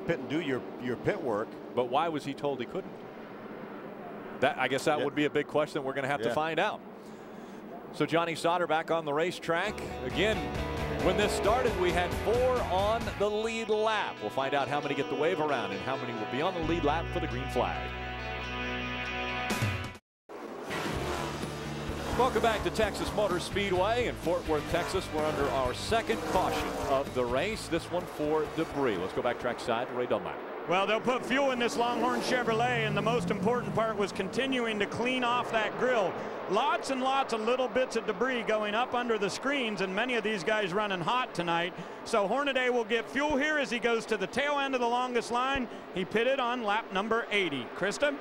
pit and do your pit work. But why was he told he couldn't? I guess that would be a big question we're going to have to find out. So Johnny Sauter back on the racetrack. Again, when this started, we had 4 on the lead lap. We'll find out how many get the wave around and how many will be on the lead lap for the green flag. Welcome back to Texas Motor Speedway in Fort Worth, Texas. We're under our second caution of the race. This one for debris. Let's go back trackside to Ray Dunlap. Well, they'll put fuel in this Longhorn Chevrolet, and the most important part was continuing to clean off that grill. Lots and lots of little bits of debris going up under the screens, and many of these guys running hot tonight. So Hornaday will get fuel here as he goes to the tail end of the longest line. He pitted on lap number 80. Krista?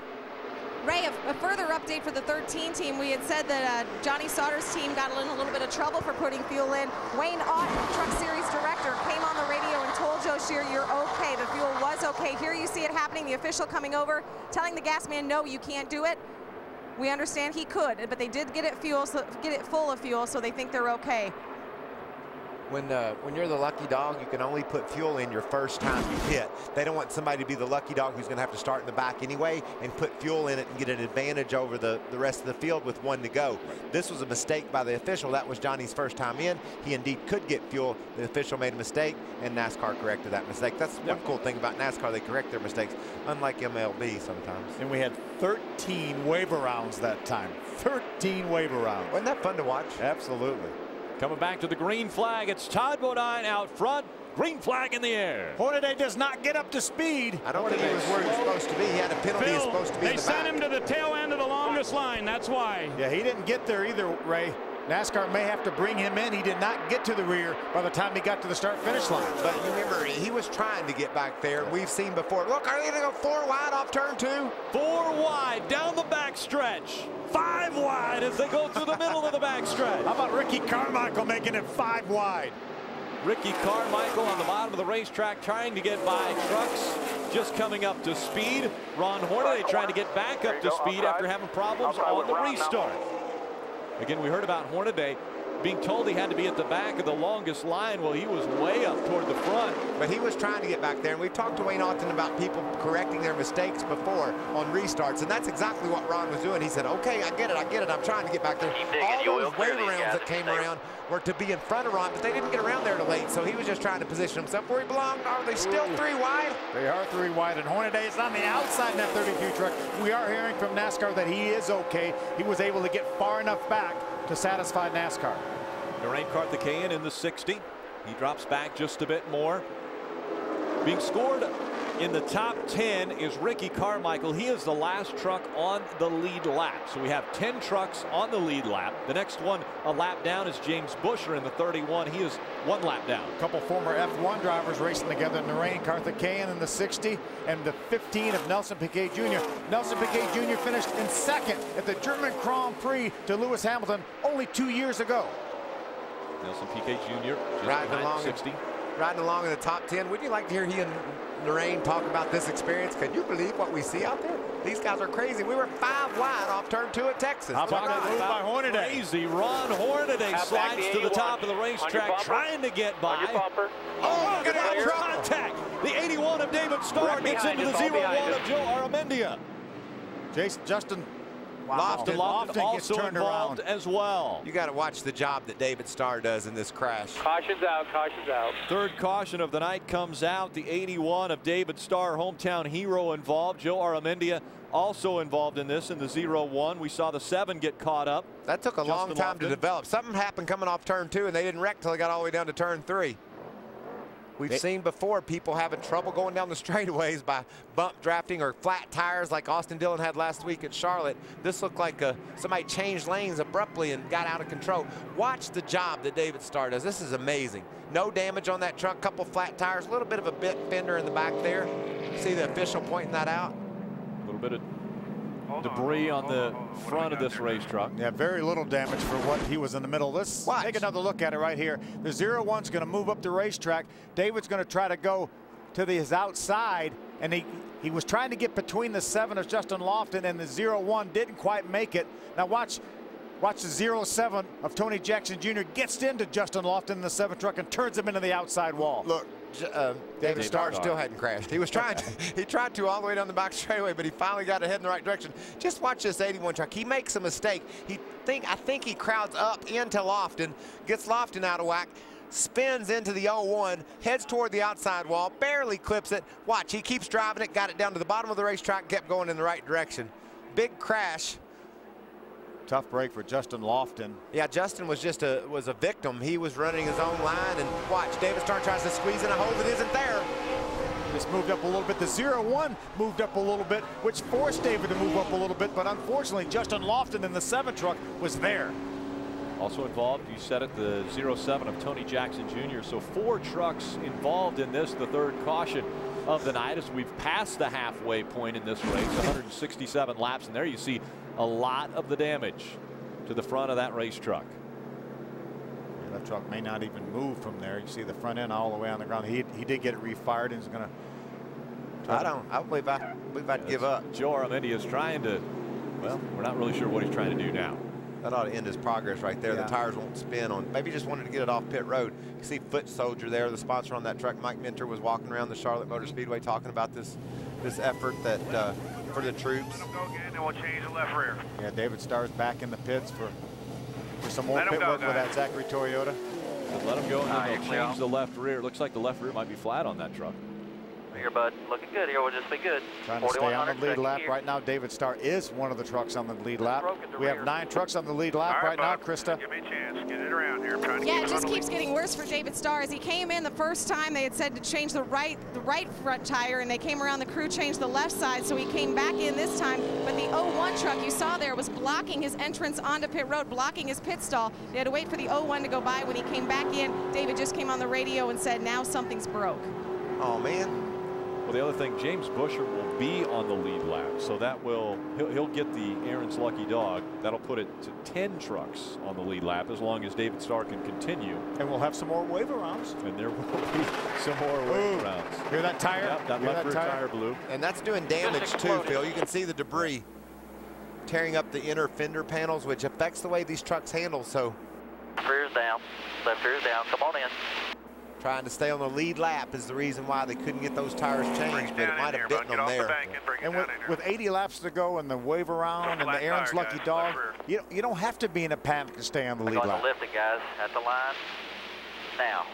Ray, a further update for the 13 team. We had said that Johnny Sauter's team got in a little bit of trouble for putting fuel in. Wayne Otten, Truck Series director, came on the radio and told Joe Shear, you're okay. The fuel was okay. Here you see it happening. The official coming over, telling the gas man, no, you can't do it. We understand he could, but they did get it full of fuel, so they think they're okay. When you're the lucky dog, you can only put fuel in your first time you pit. They don't want somebody to be the lucky dog who's going to have to start in the back anyway and put fuel in it and get an advantage over the rest of the field with 1 to go. This was a mistake by the official. That was Johnny's first time in. He indeed could get fuel. The official made a mistake, and NASCAR corrected that mistake. That's one cool thing about NASCAR. They correct their mistakes, unlike MLB sometimes. And we had 13 waiver rounds that time. 13 waiver rounds. Wasn't that fun to watch? Absolutely. Coming back to the green flag, it's Todd Bodine out front. Green flag in the air. Hornaday does not get up to speed. I don't think he was where he was supposed to be. He had a penalty. He's supposed to be in the back. They sent him to the tail end of the longest line. That's why. Yeah, he didn't get there either, Ray. NASCAR may have to bring him in. He did not get to the rear by the time he got to the start-finish line. But you remember, he was trying to get back there. We've seen before. Look, are they going to go 4 wide off turn 2? 4 wide down the back stretch. 5 wide as they go through the middle of the back stretch. How about Ricky Carmichael making it 5 wide? Ricky Carmichael on the bottom of the racetrack trying to get by trucks just coming up to speed. Ron Hornaday trying to get back up to speed after having problems on the restart. Again, we heard about Hornaday being told he had to be at the back of the longest line. Well, he was way up toward the front. But he was trying to get back there, and we've talked to Wayne Otten about people correcting their mistakes before on restarts, and that's exactly what Ron was doing. He said, okay, I get it, I'm trying to get back there. All those wave rounds that came around were to be in front of Ron, but they didn't get around there too late, so he was just trying to position himself where he belonged. Are they still 3 wide? They are 3 wide, and Hornaday is on the outside in that 32 truck. We are hearing from NASCAR that he is okay. He was able to get far enough back to satisfy NASCAR. Narain Karthikeyan in the 60. He drops back just a bit more. Being scored in the top 10 is Ricky Carmichael. He is the last truck on the lead lap. So we have 10 trucks on the lead lap. The next one a lap down is James Buescher in the 31. He is 1 lap down. A couple former F1 drivers racing together. Narain Karthikeyan in the 60 and the 15 of Nelson Piquet Jr. Nelson Piquet Jr. finished in 2nd at the German Grand Prix to Lewis Hamilton only 2 years ago. Nelson Piquet Jr. Riding along in the top 10. Would you like to hear he and Narain talk about this experience? Can you believe what we see out there? These guys are crazy. We were 5 wide off turn 2 at Texas. How about that move by Hornaday? Crazy. Ron Hornaday slides to the top of the racetrack trying to get by. Oh, look at that contact. The 81 of David Starr gets into the 01 of Joe Aramendia. Justin Lofton also involved as well. You got to watch the job that David Starr does in this crash. Caution's out, caution's out. Third caution of the night comes out. The 81 of David Starr, hometown hero, involved. Joe Aramendia also involved in this in the 01. We saw the 7 get caught up. That took a long time to develop. Something happened coming off turn 2, and they didn't wreck till they got all the way down to turn 3. We've seen before people having trouble going down the straightaways by bump drafting or flat tires like Austin Dillon had last week at Charlotte. This looked like somebody changed lanes abruptly and got out of control. Watch the job that David Starr does. This is amazing. No damage on that truck, couple flat tires, a little bit of a bit fender in the back there. See the official pointing that out? A little bit of debris on the front of this race truck. Yeah, very little damage for what he was in the middle. Let's take another look at it right here. The 01's going to move up the racetrack. David's going to try to go to his outside, and he was trying to get between the 7 of Justin Lofton and the 01, didn't quite make it. Now watch the 07 of Tony Jackson Jr. gets into Justin Lofton in the 7 truck and turns him into the outside wall. Look, David Starr still hadn't crashed. He was trying to. He tried to all the way down the back straightaway, but he finally got ahead in the right direction. Just watch this 81 truck. He makes a mistake. I think he crowds up into Lofton, gets Lofton out of whack, spins into the 01, heads toward the outside wall, barely clips it. Watch, he keeps driving it, got it down to the bottom of the racetrack, kept going in the right direction. Big crash. Tough break for Justin Lofton. Yeah, Justin was just a victim. He was running his own line, and watch, David Starr tries to squeeze in a hole that isn't there. This moved up a little bit. The 01 moved up a little bit, which forced David to move up a little bit, but unfortunately, Justin Lofton in the 7 truck was there. Also involved, you said it, the 07 of Tony Jackson Jr. So 4 trucks involved in this, the 3rd caution of the night, as we've passed the halfway point in this race, 167 laps, and there you see a lot of the damage to the front of that race truck. Yeah, that truck may not even move from there. You see the front end all the way on the ground. He did get it refired and is going to. I believe I'd give up. Joe Aramendi is trying to. Well, we're not really sure what he's trying to do now. That ought to end his progress right there. Yeah. The tires won't spin on. Maybe just wanted to get it off pit road. You see Foot Soldier there, the sponsor on that truck. Mike Minter was walking around the Charlotte Motor Speedway talking about this effort that for the troops. Let them go again, and we'll change the left rear. Yeah, David Starr's back in the pits for some more pit work with that Zachary Toyota. But let him go, and then they'll change the left rear. Looks like the left rear might be flat on that truck. Here, bud. Looking good here. We'll just be good. Trying to stay on the lead lap. Right now, David Starr is one of the trucks on the lead lap. We have 9 trucks on the lead lap right now, Krista. Give me a chance. Get it around here. Yeah, it just keeps getting worse for David Starr. As he came in the first time, they had said to change the right front tire, and they came around the crew, changed the left side, so he came back in this time. But the 01 truck you saw there was blocking his entrance onto pit road, blocking his pit stall. They had to wait for the 01 to go by. When he came back in, David just came on the radio and said, now something's broke. Oh, man. Well, the other thing, James Busher will be on the lead lap, so that will he'll get the Aaron's lucky dog. That'll put it to 10 trucks on the lead lap as long as David Starr can continue. And we'll have some more wave rounds. And there will be some more wave rounds. Hear that tire? Yep, that left rear tire blew. And that's doing damage too, Phil. You can see the debris tearing up the inner fender panels, which affects the way these trucks handle. So Rear's down. Left rear's down. Come on in. trying to stay on the lead lap is the reason why they couldn't get those tires changed, but it might have bitten them there. And with 80 laps to go and the wave around and the Aaron's lucky dog, you don't have to be in a panic to stay on the lead lap. Lift it, guys, at the line now.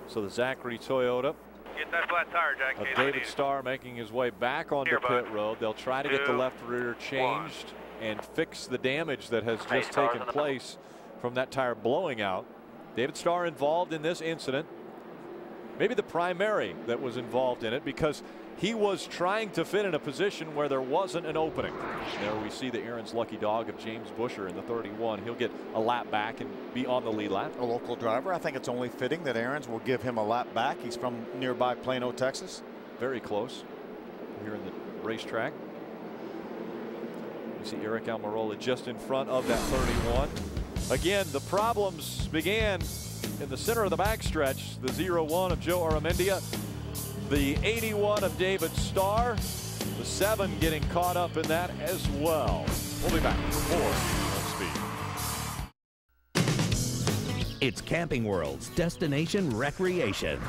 So the Zachary Toyota Get that flat tire, Jack. of David Starr making his way back onto pit road. They'll try to get the left rear changed and fix the damage that has just taken place from that tire blowing out. David Starr involved in this incident, maybe the primary that was involved in it, because he was trying to fit in a position where there wasn't an opening. There we see the Aaron's lucky dog of James Busher in the 31. He'll get a lap back and be on the lead lap. A local driver. I think it's only fitting that Aaron's will give him a lap back. He's from nearby Plano, Texas. Very close here in the racetrack. You see Eric Almirola just in front of that 31. Again, the problems began in the center of the backstretch. The 01 of Joe Aramendia, the 81 of David Starr, the 7 getting caught up in that as well. We'll be back for more on Speed. It's Camping World's Destination Recreation.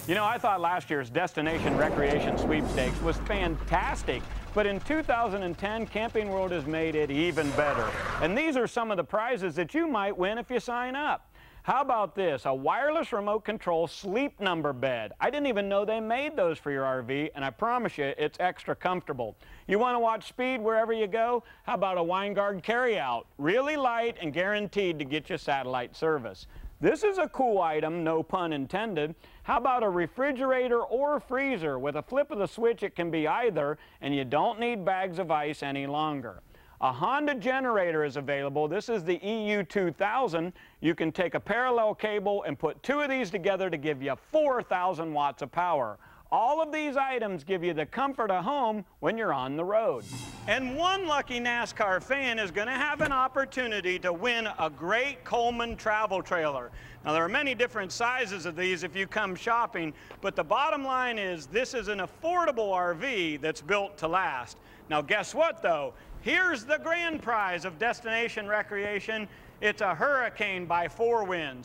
You know, I thought last year's Destination Recreation Sweepstakes was fantastic, but in 2010, Camping World has made it even better. And these are some of the prizes that you might win if you sign up. How about this? A wireless remote control sleep number bed. I didn't even know they made those for your RV, and I promise you, it's extra comfortable. You want to watch Speed wherever you go? How about a Winegard carryout? Really light and guaranteed to get you satellite service. This is a cool item, no pun intended. How about a refrigerator or freezer? With a flip of the switch, it can be either, and you don't need bags of ice any longer. A Honda generator is available. This is the EU2000. You can take a parallel cable and put 2 of these together to give you 4,000 watts of power. All of these items give you the comfort of home when you're on the road. And one lucky NASCAR fan is going to have an opportunity to win a great Coleman travel trailer. Now, there are many different sizes of these if you come shopping, but the bottom line is this is an affordable RV that's built to last. Now, guess what, though? Here's the grand prize of Destination Recreation. It's a Hurricane by 4 Winds.